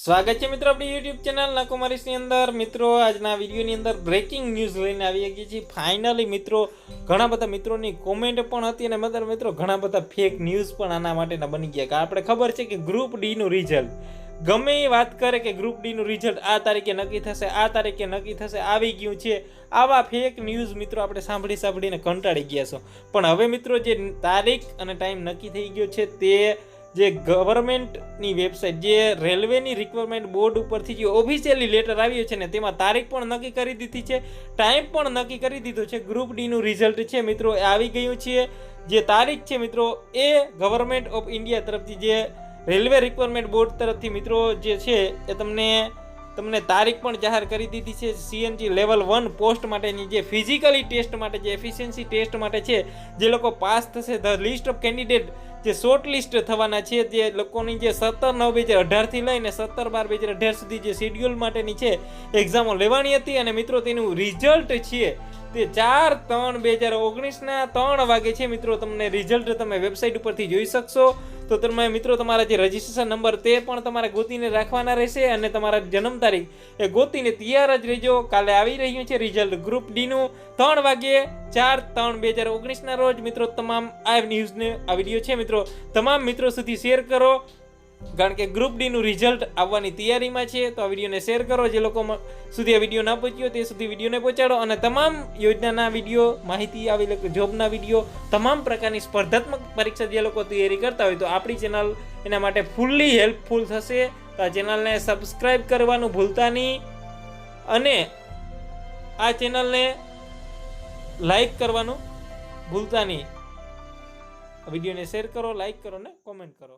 સ્વાગત છે મિત્રો આપણી યુટ્યુબ ચેનલ નાકોમારીસની અંદર। મિત્રો આજના વિડીયોની અંદર બ્રેકિંગ ન્યૂઝ લઈને આવી ગયા છીએ। ફાઇનલી મિત્રો ઘણા બધા મિત્રોની કોમેન્ટ પણ હતી અને મિત્રો ઘણા બધા ફેક ન્યૂઝ પણ આના માટેના બની ગયા। કે આપણે ખબર છે કે ગ્રુપ ડી નું રિઝલ્ટ ગમે એ વાત કરે કે ગ્રુપ ડી નું રિઝલ્ટ આ તારીખે નક્કી થશે, આ તારીખે નક્કી થશે, આવી ગયું છે। આવા ફેક ન્યૂઝ મિત્રો આપણે સાંભળીને કંટાળી ગયા છો। પણ હવે મિત્રો જે તારીખ અને ટાઈમ નક્કી થઈ ગયો છે તે જે ગવર્મેન્ટની વેબસાઇટ જે રેલવેની રિક્વાયરમેન્ટ બોર્ડ ઉપરથી જે ઓફિશિયલી લેટર આવ્યો છે ને તેમાં તારીખ પણ નક્કી કરી દીધી છે, ટાઈમ પણ નક્કી કરી દીધો છે। ગ્રુપ ડી નું રિઝલ્ટ છે મિત્રો એ આવી ગયું છે। જે તારીખ છે મિત્રો એ ગવર્મેન્ટ ઓફ ઇન્ડિયા તરફથી જે રેલવે રિક્વાયરમેન્ટ બોર્ડ તરફથી મિત્રો જે છે એ તમને તારીખ પણ જાહેર કરી દીધી છે। સીએનજી લેવલ 1 પોસ્ટ માટેની જે ફિઝિકલી ટેસ્ટ માટે જે એફિશિયન્સી ટેસ્ટ માટે છે, જે લોકો પાસ થશે ધ લિસ્ટ ઓફ કેન્ડિડેટ જે શોર્ટ લિસ્ટ થવાના છે, જે લોકોની જે 17/9/2018 થી લઈને 17/12/2018 સુધી જે શેડ્યુલ માટેની છે એક્ઝામો લેવાની હતી અને મિત્રો તેનું રિઝલ્ટ છે તે 4/3/2019 ના 3 વાગે છે। મિત્રો તમને રિઝલ્ટ તમે વેબસાઇટ ઉપરથી જોઈ શકશો। તો તમે મિત્રો તમારા જે રજિસ્ટ્રેશન નંબર તે પણ તમારે ગોતીને રાખવાના રહેશે અને તમારા જન્મ તારીખ એ ગોતીને તૈયાર જ રહેજો। કાલે આવી રહ્યું છે રિઝલ્ટ ગ્રુપ ડી નું 3 વાગે 4/3/2019 ના રોજ। મિત્રો તમામ આ ન્યૂઝને આ વિડીયો છે મિત્રો તમામ મિત્રો સુધી શેર કરો, કારણ કે ગ્રુપ ડી નું રિઝલ્ટ આવવાની તૈયારીમાં છે। તો આ વિડીયોને શેર કરો, જે લોકો સુધી આ વિડીયો ના પહોંચ્યો તે સુધી વિડીયોને પહોંચાડો અને તમામ યોજનાના વિડીયો, માહિતી આવી જોબના વિડીયો, તમામ પ્રકારની સ્પર્ધાત્મક પરીક્ષા જે લોકો તૈયારી કરતા હોય તો આપણી ચેનલ એના માટે ફૂલ્લી હેલ્પફુલ થશે। તો આ ચેનલને સબસ્ક્રાઈબ કરવાનું ભૂલતા નહીં અને આ ચેનલને લાઈક કરવાનું ભૂલતા નહીં। વિડીયોને શેર કરો, લાઈક કરો ને કોમેન્ટ કરો।